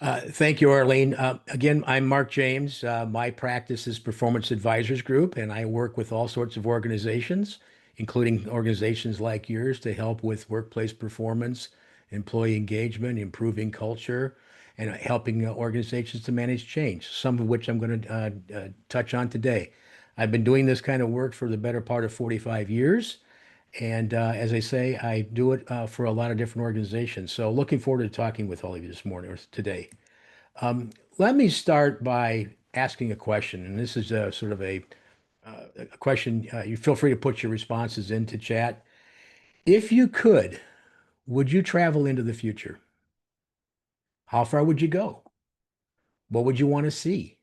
Thank you, Arlene. Again, I'm Mark James. My practice is Performance Advisors Group, and I work with all sorts of organizations, including organizations like yours, to help with workplace performance, employee engagement, improving culture, and helping organizations to manage change, some of which I'm going to touch on today. I've been doing this kind of work for the better part of 45 years. And as I say, I do it for a lot of different organizations. So looking forward to talking with all of you this morning or today. Let me start by asking a question, and this is a sort of a question. You feel free to put your responses into chat. If you could, would you travel into the future? How far would you go? What would you want to see?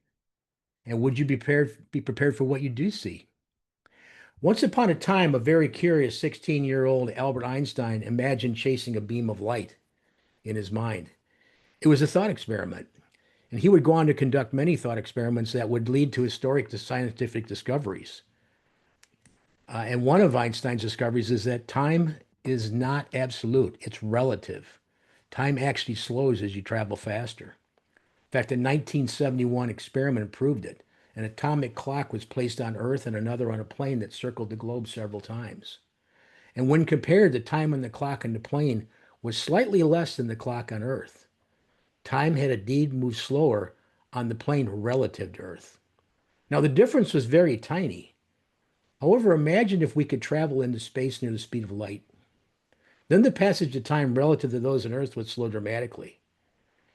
And would you be prepared for what you do see? Once upon a time, a very curious 16-year-old Albert Einstein imagined chasing a beam of light in his mind. It was a thought experiment. And he would go on to conduct many thought experiments that would lead to historic scientific discoveries. And one of Einstein's discoveries is that time is not absolute, it's relative. Time actually slows as you travel faster. In fact, a 1971 experiment proved it. An atomic clock was placed on Earth and another on a plane that circled the globe several times. And when compared, the time on the clock on the plane was slightly less than the clock on Earth. Time had indeed moved slower on the plane relative to Earth. Now, the difference was very tiny. However, imagine if we could travel into space near the speed of light. Then the passage of time relative to those on Earth would slow dramatically.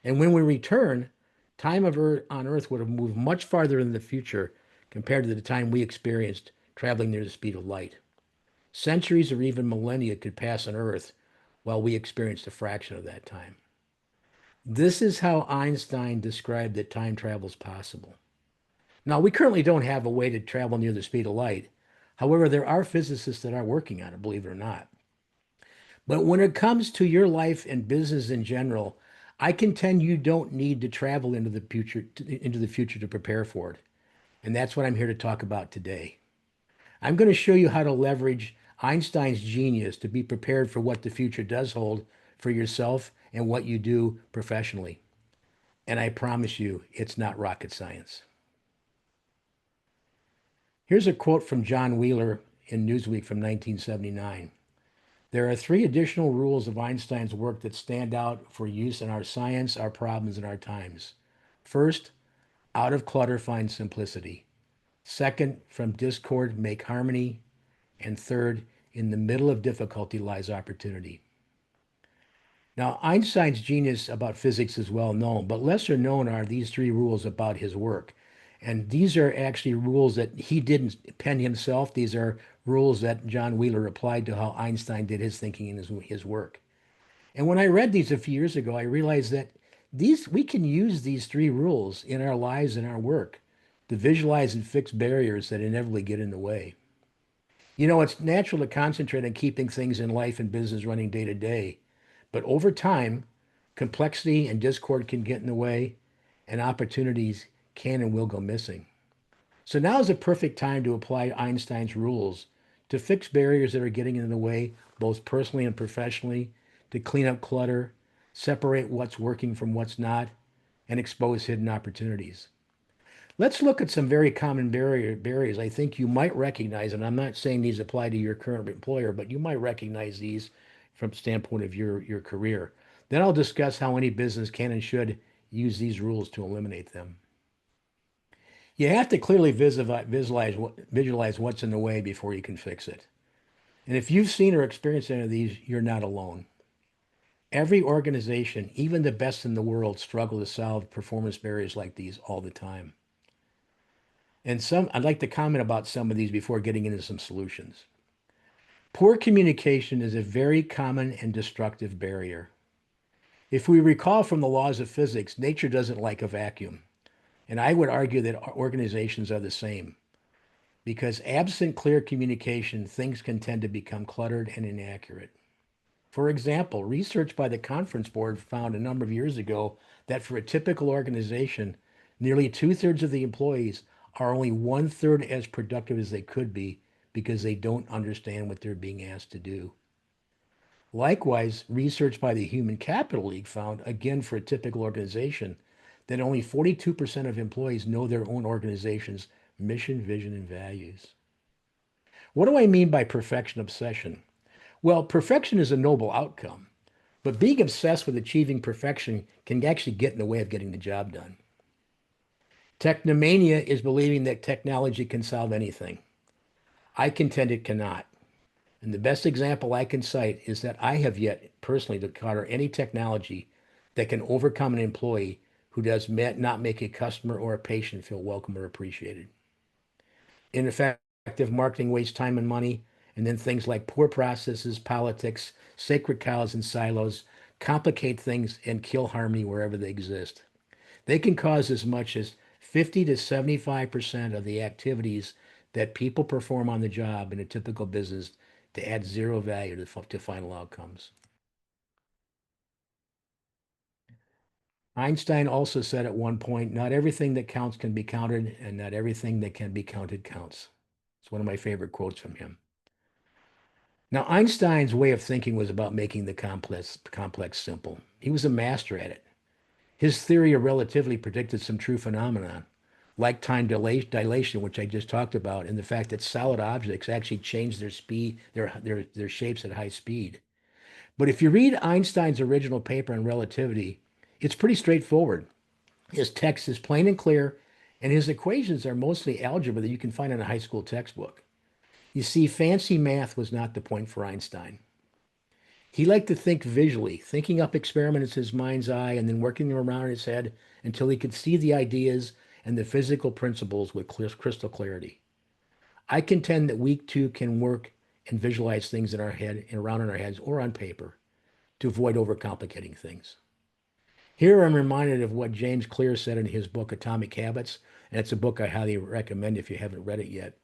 And when we return, time on Earth would have moved much farther in the future compared to the time we experienced traveling near the speed of light. Centuries or even millennia could pass on Earth while we experienced a fraction of that time. This is how Einstein described that time travel is possible. Now, we currently don't have a way to travel near the speed of light. However, there are physicists that are working on it, believe it or not. But when it comes to your life and business in general, I contend you don't need to travel into the future to prepare for it. And that's what I'm here to talk about today. I'm going to show you how to leverage Einstein's genius to be prepared for what the future does hold for yourself and what you do professionally. And I promise you, it's not rocket science. Here's a quote from John Wheeler in Newsweek from 1979. There are three additional rules of Einstein's work that stand out for use in our science, our problems, and our times. First, out of clutter find simplicity. Second, from discord make harmony. And third, in the middle of difficulty lies opportunity. Now, Einstein's genius about physics is well known, but lesser known are these three rules about his work. And these are actually rules that he didn't pen himself. These are rules that John Wheeler applied to how Einstein did his thinking in his work. And when I read these a few years ago, I realized that we can use these three rules in our lives and our work to visualize and fix barriers that inevitably get in the way. You know, it's natural to concentrate on keeping things in life and business running day to day. But over time, complexity and discord can get in the way, and opportunities can and will go missing. So now is a perfect time to apply Einstein's rules to fix barriers that are getting in the way, both personally and professionally, to clean up clutter, separate what's working from what's not, and expose hidden opportunities. Let's look at some very common barriers I think you might recognize, and I'm not saying these apply to your current employer, but you might recognize these from the standpoint of your career. Then I'll discuss how any business can and should use these rules to eliminate them. You have to clearly visualize what's in the way before you can fix it. And if you've seen or experienced any of these, you're not alone. Every organization, even the best in the world, struggle to solve performance barriers like these all the time. And I'd like to comment about some of these before getting into some solutions. Poor communication is a very common and destructive barrier. If we recall from the laws of physics, nature doesn't like a vacuum. And I would argue that organizations are the same. Because absent clear communication, things can tend to become cluttered and inaccurate. For example, research by the Conference Board found a number of years ago that for a typical organization, nearly two-thirds of the employees are only one-third as productive as they could be because they don't understand what they're being asked to do. Likewise, research by the Human Capital League found, again for a typical organization, that only 42% of employees know their own organization's mission, vision, and values. What do I mean by perfection obsession? Well, perfection is a noble outcome, but being obsessed with achieving perfection can actually get in the way of getting the job done. Technomania is believing that technology can solve anything. I contend it cannot. And the best example I can cite is that I have yet personally to encounter any technology that can overcome an employee who does not make a customer or a patient feel welcome or appreciated. Ineffective marketing wastes time and money, and then things like poor processes, politics, sacred cows, and silos complicate things and kill harmony wherever they exist. They can cause as much as 50 to 75% of the activities that people perform on the job in a typical business to add zero value to final outcomes. Einstein also said at one point, not everything that counts can be counted, and not everything that can be counted counts. It's one of my favorite quotes from him. Now, Einstein's way of thinking was about making the complex simple. He was a master at it. His theory of relativity predicted some true phenomenon, like dilation, which I just talked about, and the fact that solid objects actually change their speed, their shapes at high speed. But if you read Einstein's original paper on relativity, it's pretty straightforward. His text is plain and clear, and his equations are mostly algebra that you can find in a high school textbook. You see, fancy math was not the point for Einstein. He liked to think visually, thinking up experiments in his mind's eye and then working them around in his head until he could see the ideas and the physical principles with crystal clarity. I contend that we too can work and visualize things in our head and around in our heads or on paper to avoid overcomplicating things. Here I'm reminded of what James Clear said in his book Atomic Habits, and it's a book I highly recommend if you haven't read it yet.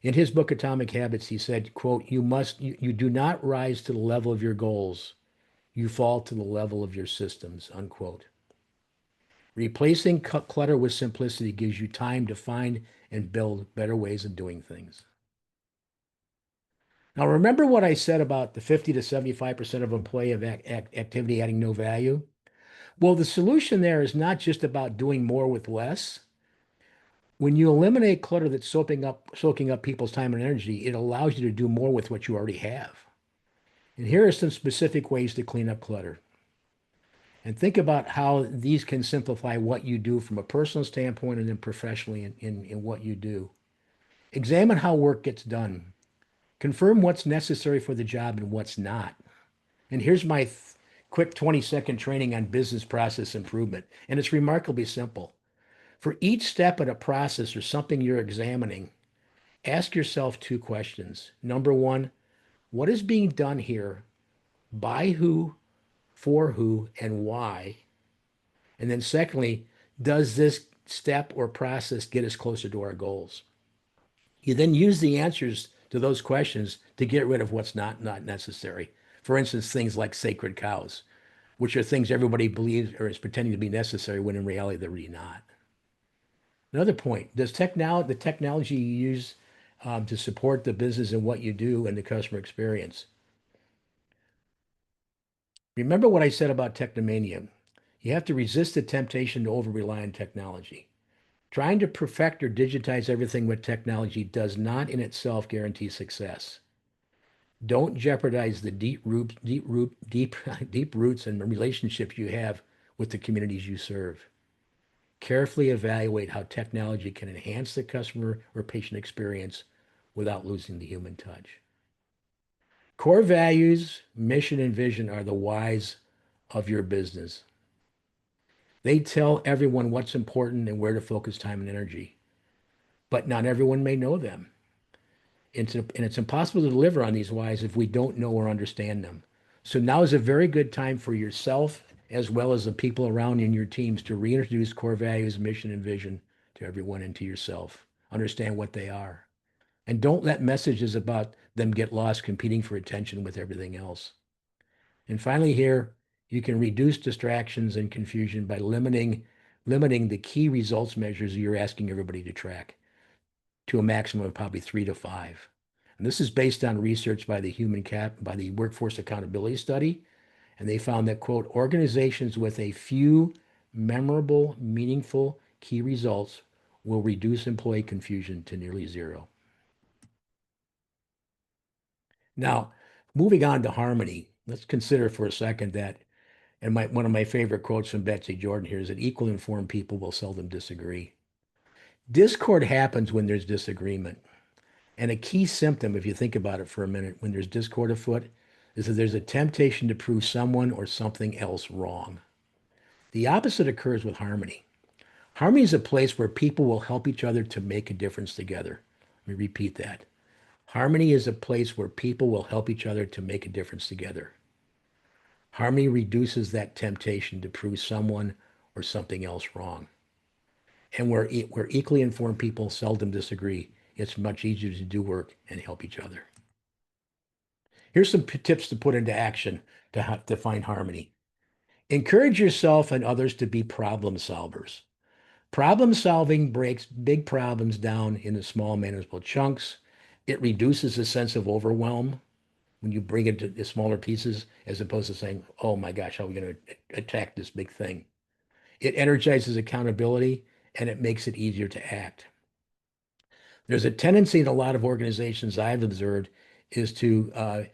In his book Atomic Habits, he said, quote, you do not rise to the level of your goals. You fall to the level of your systems, unquote. Replacing clutter with simplicity gives you time to find and build better ways of doing things. Now, remember what I said about the 50 to 75% of employee activity adding no value? Well, the solution there is not just about doing more with less. When you eliminate clutter that's soaking up people's time and energy, it allows you to do more with what you already have. And here are some specific ways to clean up clutter. And think about how these can simplify what you do from a personal standpoint and then professionally in what you do. Examine how work gets done. Confirm what's necessary for the job and what's not. And here's my quick 20-second training on business process improvement. And it's remarkably simple. For each step in a process or something you're examining, ask yourself two questions. Number one, what is being done here? By who, for who, and why? And then secondly, does this step or process get us closer to our goals? You then use the answers to those questions to get rid of what's not necessary. For instance, things like sacred cows, which are things everybody believes or is pretending to be necessary when in reality they're really not. Another point, does the technology you use to support the business and what you do and the customer experience? Remember what I said about technomania. You have to resist the temptation to over-rely on technology. Trying to perfect or digitize everything with technology does not in itself guarantee success. Don't jeopardize the deep roots and relationships you have with the communities you serve. Carefully evaluate how technology can enhance the customer or patient experience without losing the human touch. Core values, mission, and vision are the whys of your business. They tell everyone what's important and where to focus time and energy, but not everyone may know them. And it's impossible to deliver on these whys if we don't know or understand them. So now is a very good time for yourself as well as the people around in your teams to reintroduce core values, mission, and vision to everyone and to yourself. Understand what they are. And don't let messages about them get lost competing for attention with everything else. And finally, here, you can reduce distractions and confusion by limiting the key results measures you're asking everybody to track to a maximum of probably 3 to 5. And this is based on research by the Workforce Accountability Study. And they found that, quote, organizations with a few memorable, meaningful key results will reduce employee confusion to nearly zero. Now, moving on to harmony, let's consider for a second that, and one of my favorite quotes from Betsy Jordan here is that equally informed people will seldom disagree. Discord happens when there's disagreement. And a key symptom, if you think about it for a minute, when there's discord afoot, is that there's a temptation to prove someone or something else wrong. The opposite occurs with harmony. Harmony is a place where people will help each other to make a difference together. Let me repeat that. Harmony is a place where people will help each other to make a difference together. Harmony reduces that temptation to prove someone or something else wrong. And where equally informed people seldom disagree, it's much easier to do work and help each other. Here's some tips to put into action to find harmony. Encourage yourself and others to be problem solvers. Problem solving breaks big problems down into small, manageable chunks. It reduces the sense of overwhelm when you bring it to smaller pieces, as opposed to saying, oh my gosh, how are we going to attack this big thing? It energizes accountability and it makes it easier to act. There's a tendency in a lot of organizations I've observed is to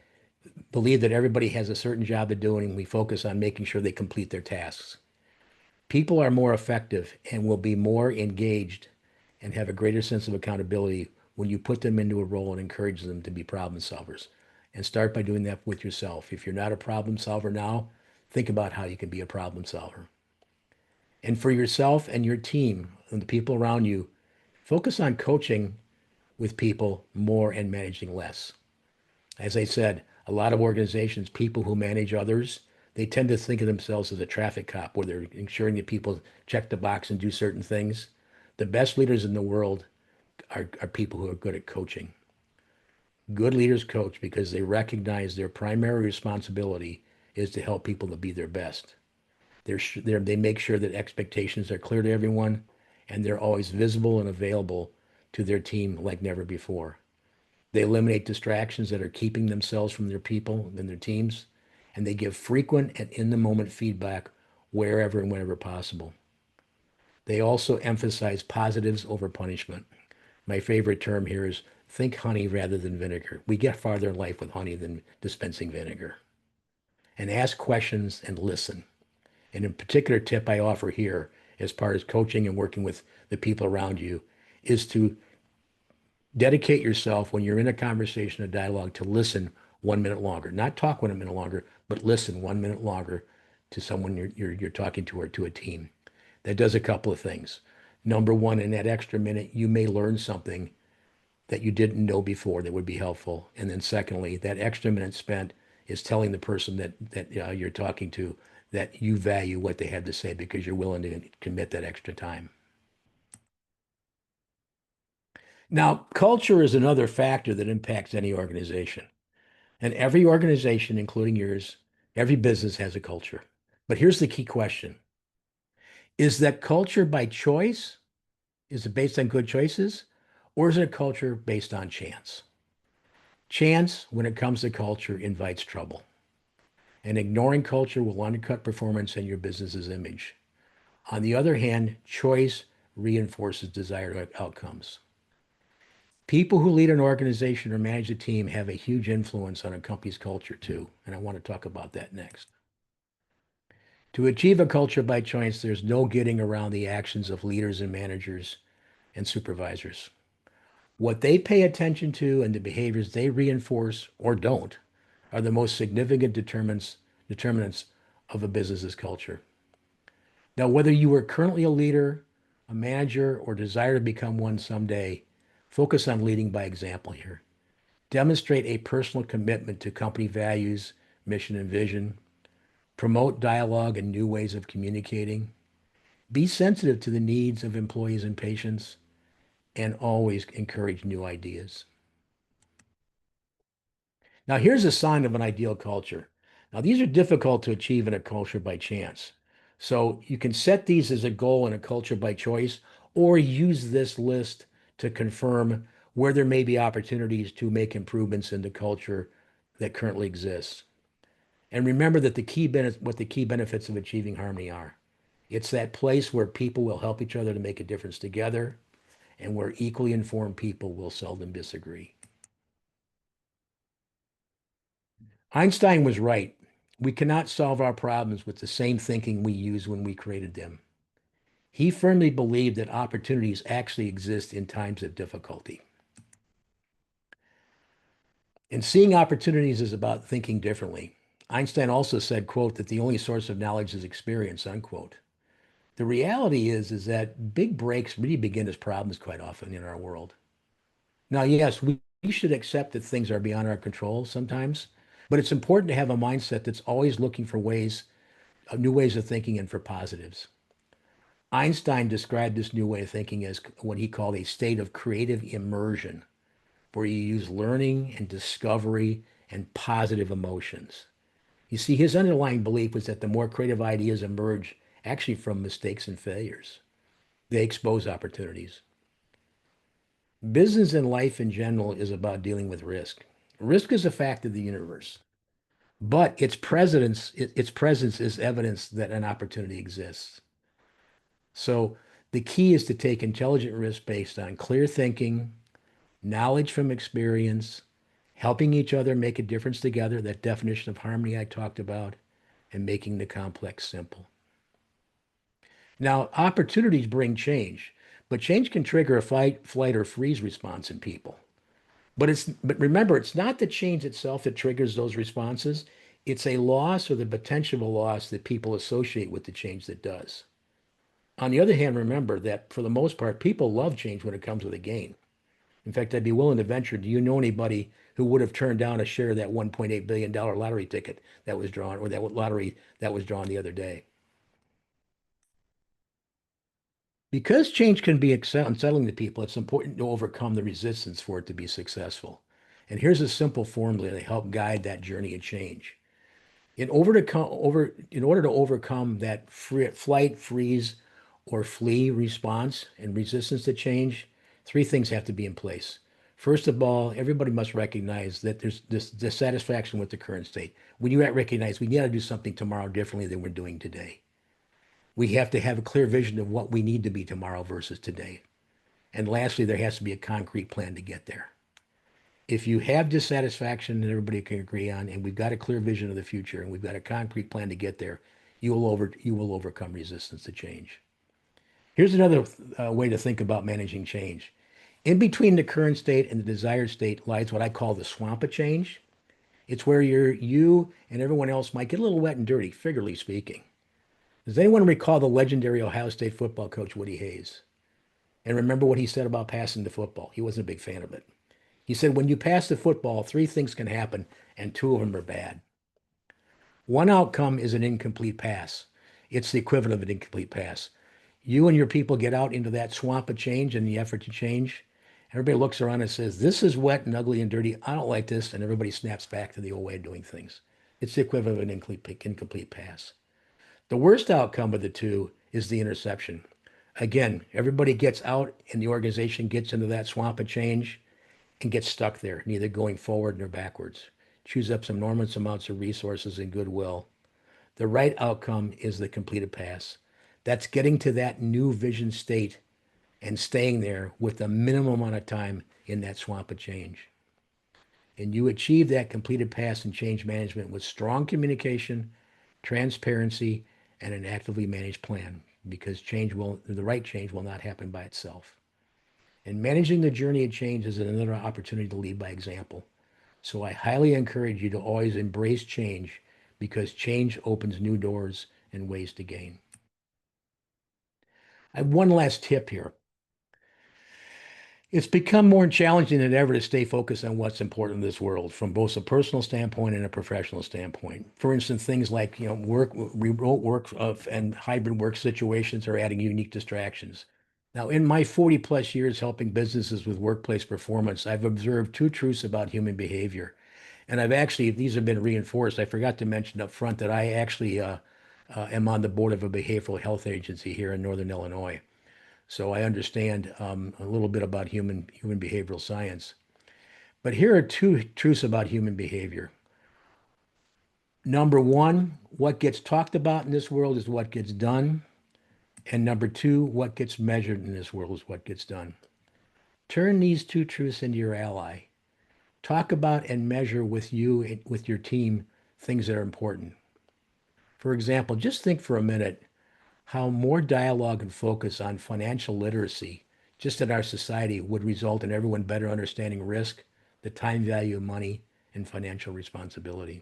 believe that everybody has a certain job to do and we focus on making sure they complete their tasks. People are more effective and will be more engaged and have a greater sense of accountability when you put them into a role and encourage them to be problem solvers. And start by doing that with yourself. If you're not a problem solver now, think about how you can be a problem solver. And for yourself and your team and the people around you, focus on coaching with people more and managing less. As I said, a lot of organizations, people who manage others, they tend to think of themselves as a traffic cop where they're ensuring that people check the box and do certain things. The best leaders in the world are people who are good at coaching. Good leaders coach because they recognize their primary responsibility is to help people to be their best. They make sure that expectations are clear to everyone and they're always visible and available to their team like never before. They eliminate distractions that are keeping themselves from their people and their teams, and they give frequent and in-the-moment feedback wherever and whenever possible. They also emphasize positives over punishment. My favorite term here is think honey rather than vinegar. We get farther in life with honey than dispensing vinegar. And ask questions and listen. And in particular tip I offer here as part of coaching and working with the people around you is to dedicate yourself when you're in a conversation, a dialogue, to listen 1 minute longer. Not talk 1 minute longer, but listen 1 minute longer to someone you're talking to or to a team. That does a couple of things. Number one, in that extra minute, you may learn something that you didn't know before that would be helpful. And then secondly, that extra minute spent is telling the person that you're talking to that you value what they have to say because you're willing to commit that extra time. Now, culture is another factor that impacts any organization. And every organization, including yours, every business has a culture. But here's the key question. Is that culture by choice? Is it based on good choices? Or is it a culture based on chance? Chance, when it comes to culture, invites trouble. And ignoring culture will undercut performance and your business's image. On the other hand, choice reinforces desired outcomes. People who lead an organization or manage a team have a huge influence on a company's culture too. And I want to talk about that next. To achieve a culture by choice, there's no getting around the actions of leaders and managers and supervisors. What they pay attention to and the behaviors they reinforce or don't are the most significant determinants of a business's culture. Now, whether you are currently a leader, a manager, or desire to become one someday, focus on leading by example here. Demonstrate a personal commitment to company values, mission, and vision. Promote dialogue and new ways of communicating. Be sensitive to the needs of employees and patients, and always encourage new ideas. Now, here's a sign of an ideal culture. Now, these are difficult to achieve in a culture by chance. So you can set these as a goal in a culture by choice, or use this list to confirm where there may be opportunities to make improvements in the culture that currently exists. And remember that what the key benefits of achieving harmony are. It's that place where people will help each other to make a difference together and where equally informed people will seldom disagree. Einstein was right. We cannot solve our problems with the same thinking we used when we created them. He firmly believed that opportunities actually exist in times of difficulty. And seeing opportunities is about thinking differently. Einstein also said, quote, that the only source of knowledge is experience, unquote. The reality is that big breaks really begin as problems quite often in our world. Now, yes, we should accept that things are beyond our control sometimes, but it's important to have a mindset that's always looking for new ways of thinking and for positives. Einstein described this new way of thinking as what he called a state of creative immersion, where you use learning and discovery and positive emotions. You see, his underlying belief was that the more creative ideas emerge actually from mistakes and failures, they expose opportunities. Business and life in general is about dealing with risk. Risk is a fact of the universe, but its presence is evidence that an opportunity exists. So the key is to take intelligent risk based on clear thinking, knowledge from experience, helping each other make a difference together, that definition of harmony I talked about, and making the complex simple. Now, opportunities bring change, but change can trigger a fight, flight, or freeze response in people. But remember, it's not the change itself that triggers those responses. It's a loss or the potential of a loss that people associate with the change that does. On the other hand, remember that for the most part, people love change when it comes with a gain. In fact, I'd be willing to venture, do you know anybody who would have turned down a share of that $1.8 billion lottery ticket that was drawn, or that lottery that was drawn the other day? Because change can be unsettling to people, it's important to overcome the resistance for it to be successful. And here's a simple formula to help guide that journey of change. In order to overcome that flight, freeze, or flee response and resistance to change, three things have to be in place. First of all, everybody must recognize that there's this dissatisfaction with the current state. When you recognize we got to do something tomorrow differently than we're doing today. We have to have a clear vision of what we need to be tomorrow versus today. And lastly, there has to be a concrete plan to get there. If you have dissatisfaction that everybody can agree on, and we've got a clear vision of the future, and we've got a concrete plan to get there, you will overcome resistance to change. Here's another way to think about managing change. In between the current state and the desired state lies what I call the swamp of change. It's where you and everyone else might get a little wet and dirty, figuratively speaking. Does anyone recall the legendary Ohio State football coach Woody Hayes? And remember what he said about passing the football. He wasn't a big fan of it. He said, when you pass the football, three things can happen, and two of them are bad. One outcome is an incomplete pass. It's the equivalent of an incomplete pass. You and your people get out into that swamp of change and the effort to change. Everybody looks around and says, this is wet and ugly and dirty. I don't like this. And everybody snaps back to the old way of doing things. It's the equivalent of an incomplete pass. The worst outcome of the two is the interception. Again, everybody gets out and the organization gets into that swamp of change and gets stuck there, neither going forward nor backwards. Chews up some enormous amounts of resources and goodwill. The right outcome is the completed pass. That's getting to that new vision state and staying there with the minimum amount of time in that swamp of change. And you achieve that completed pass in change management with strong communication, transparency, and an actively managed plan because the right change will not happen by itself. And managing the journey of change is another opportunity to lead by example. So I highly encourage you to always embrace change because change opens new doors and ways to gain. I have one last tip here. It's become more challenging than ever to stay focused on what's important in this world from both a personal standpoint and a professional standpoint. For instance, things like, remote work and hybrid work situations are adding unique distractions. Now, in my 40 plus years helping businesses with workplace performance, I've observed two truths about human behavior. And these have been reinforced. I forgot to mention up front that I actually am on the board of a behavioral health agency here in Northern Illinois. So I understand a little bit about human behavioral science. But here are two truths about human behavior. Number one, what gets talked about in this world is what gets done. And number two, what gets measured in this world is what gets done. Turn these two truths into your ally. Talk about and measure with you and with your team things that are important. For example, just think for a minute how more dialogue and focus on financial literacy just in our society would result in everyone better understanding risk, the time value of money, and financial responsibility.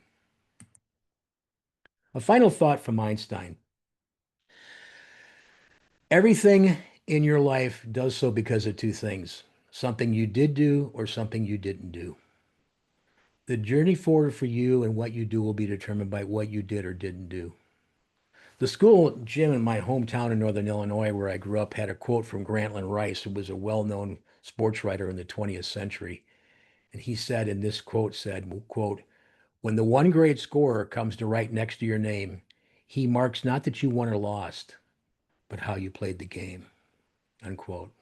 A final thought from Einstein. Everything in your life does so because of two things, something you did do or something you didn't do. The journey forward for you and what you do will be determined by what you did or didn't do. The school gym in my hometown in Northern Illinois, where I grew up, had a quote from Grantland Rice, who was a well-known sports writer in the 20th century. And he said, in this quote said, quote, when the one grade scorer comes to write next to your name, he marks not that you won or lost, but how you played the game, unquote.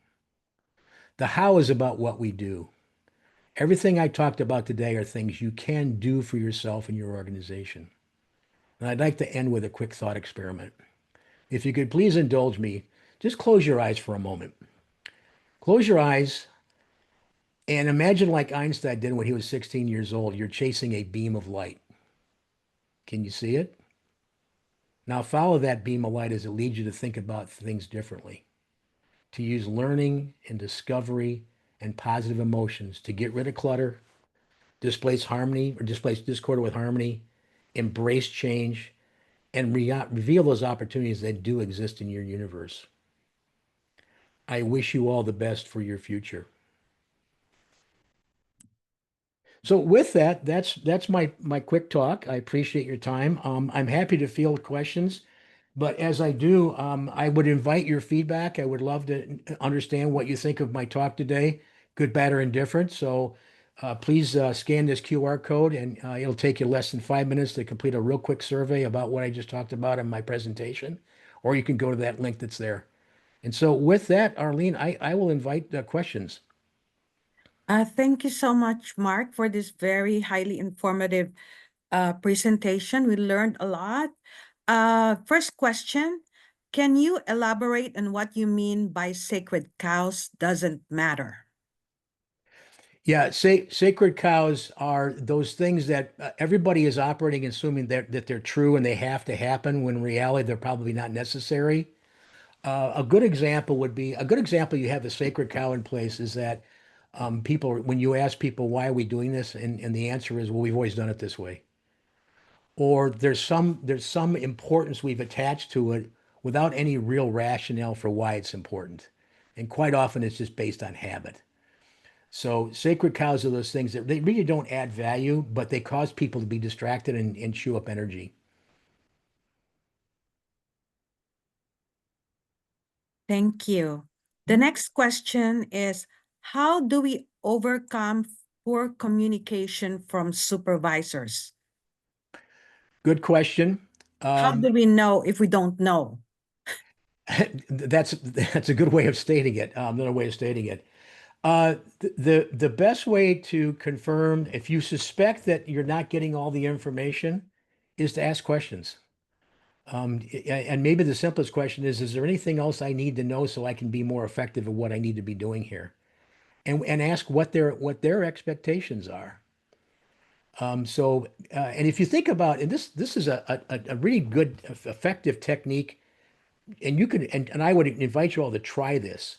The how is about what we do. Everything I talked about today are things you can do for yourself and your organization. And I'd like to end with a quick thought experiment. If you could please indulge me, just close your eyes for a moment. Close your eyes and imagine, like Einstein did when he was 16 years old, you're chasing a beam of light. Can you see it? Now follow that beam of light as it leads you to think about things differently, to use learning and discovery and positive emotions to get rid of clutter, displace harmony or displace discord with harmony, embrace change, and reveal those opportunities that do exist in your universe. I wish you all the best for your future. So with that, that's my quick talk. I appreciate your time. I'm happy to field questions, but as I do, I would invite your feedback. I would love to understand what you think of my talk today, good, bad, or indifferent. So please scan this QR code, and it'll take you less than 5 minutes to complete a real quick survey about what I just talked about in my presentation, or you can go to that link that's there. And so with that, Arlene, I will invite questions. Thank you so much, Mark, for this very highly informative presentation. We learned a lot. First question, can you elaborate on what you mean by sacred cows doesn't matter? Yeah, sacred cows are those things that everybody is operating, assuming that they're true and they have to happen, when in reality they're probably not necessary. A good example would be a good example. You have the sacred cow in place is that people, when you ask people why are we doing this, and the answer is, well, we've always done it this way, or there's some importance we've attached to it without any real rationale for why it's important, and quite often it's just based on habit. So sacred cows are those things that they really don't add value, but they cause people to be distracted and chew up energy. Thank you. The next question is, how do we overcome poor communication from supervisors? Good question. How do we know if we don't know? That's a good way of stating it. Another way of stating it. The best way to confirm if you suspect that you're not getting all the information is to ask questions. And maybe the simplest question is there anything else I need to know so I can be more effective at what I need to be doing here? And ask what their expectations are. And if you think about, and this is a really good, effective technique, and you can, and I would invite you all to try this.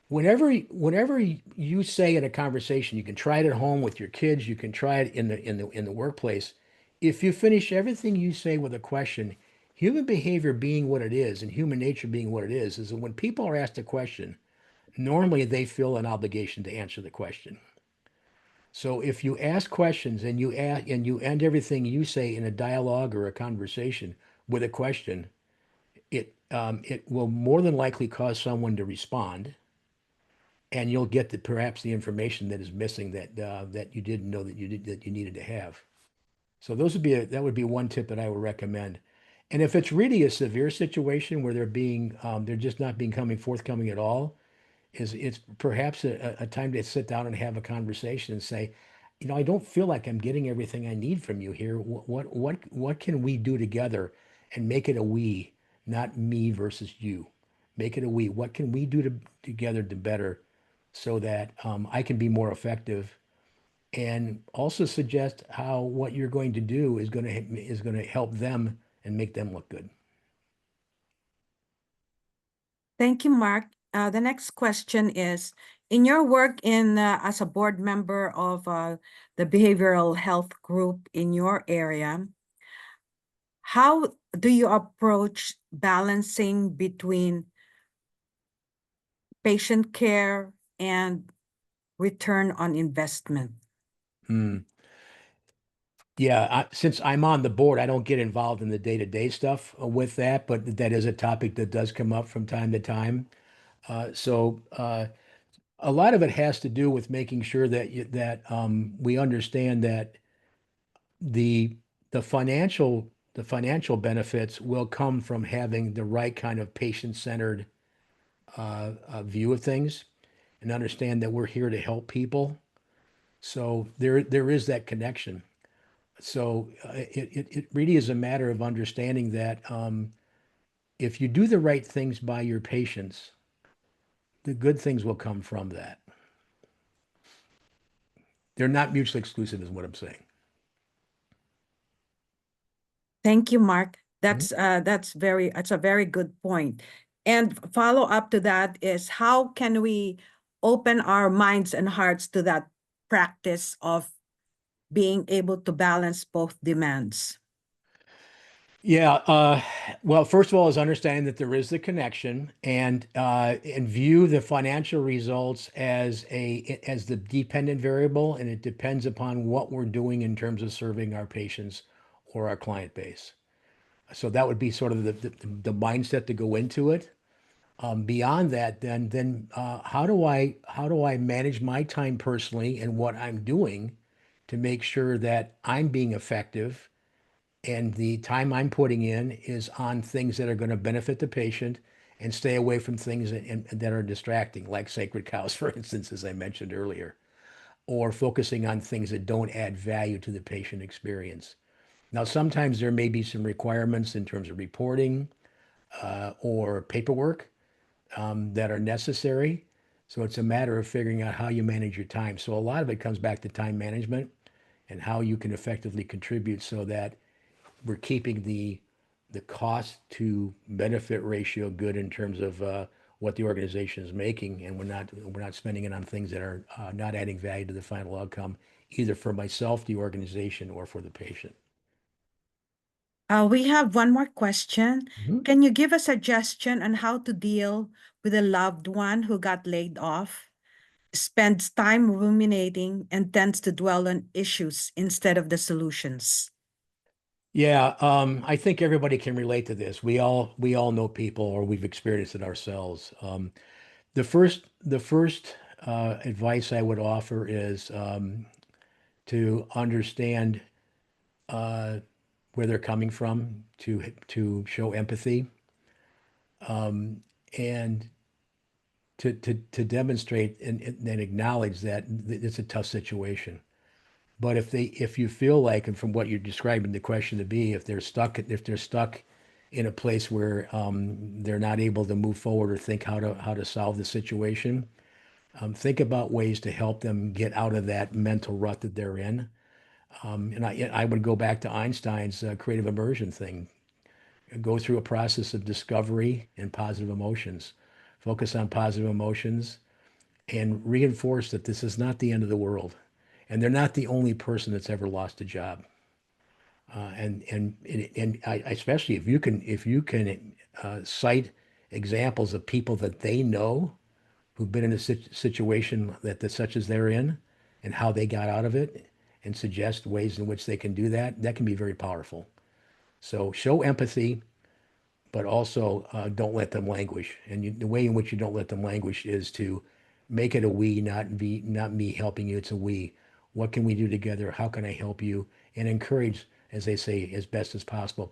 Whenever you say in a conversation, you can try it at home with your kids, you can try it in the workplace. If you finish everything you say with a question, human behavior being what it is, and human nature being what it is that when people are asked a question, normally they feel an obligation to answer the question. So if you ask questions and you end everything you say in a dialogue or a conversation with a question, it will more than likely cause someone to respond, and you'll get perhaps the information that is missing that you didn't know that you needed to have. So that would be one tip that I would recommend. And if it's really a severe situation where they're just not becoming forthcoming at all, it's perhaps a time to sit down and have a conversation and say, I don't feel like I'm getting everything I need from you here. What can we do together and make it a we, not me versus you. Make it a we. What can we do together to better so that I can be more effective and also suggest how what you're going to do is going to help them and make them look good. Thank you, Mark. The next question is, in your work as a board member of the behavioral health group in your area, how do you approach balancing between patient care and return on investment? Hmm. Yeah, since I'm on the board, I don't get involved in the day-to-day stuff with that, but that is a topic that does come up from time to time. So a lot of it has to do with making sure that we understand that the the financial benefits will come from having the right kind of patient-centered view of things, and understand that we're here to help people. So there is that connection. So it really is a matter of understanding that if you do the right things by your patients, the good things will come from that. They're not mutually exclusive, is what I'm saying. Thank you, Mark. Mhm. That's a very good point. And follow up to that is, how can we open our minds and hearts to that practice of being able to balance both demands? Yeah. Well, first of all, is understanding that there is the connection and view the financial results as the dependent variable, and it depends upon what we're doing in terms of serving our patients or our client base. So that would be sort of the mindset to go into it. Beyond that, then how do I manage my time personally and what I'm doing to make sure that I'm being effective and the time I'm putting in is on things that are going to benefit the patient and stay away from things that are distracting, like sacred cows, for instance, as I mentioned earlier, or focusing on things that don't add value to the patient experience. Now, sometimes there may be some requirements in terms of reporting or paperwork that are necessary. So it's a matter of figuring out how you manage your time. So a lot of it comes back to time management and how you can effectively contribute so that we're keeping the cost to benefit ratio good in terms of what the organization is making, and we're not spending it on things that are not adding value to the final outcome, either for myself, the organization, or for the patient. We have one more question. Mhm. Can you give a suggestion on how to deal with a loved one who got laid off, spends time ruminating, and tends to dwell on issues instead of the solutions? Yeah, I think everybody can relate to this. We all know people, or we've experienced it ourselves. The first advice I would offer is to understand uh, where they're coming from, to show empathy, and to demonstrate and acknowledge that it's a tough situation. But if you feel like, and from what you're describing the question to be, if they're stuck in a place where they're not able to move forward or think how to solve the situation, think about ways to help them get out of that mental rut that they're in. And I would go back to Einstein's creative immersion thing. Go through a process of discovery and positive emotions. Focus on positive emotions and reinforce that this is not the end of the world. And they're not the only person that's ever lost a job. And especially if you can cite examples of people that they know who've been in a situation that such as they're in and how they got out of it, and suggest ways in which they can do that, that can be very powerful. So show empathy, but also don't let them languish. And the way in which you don't let them languish is to make it a we, not me helping you. It's a we. What can we do together? How can I help you? And encourage, as they say, as best as possible,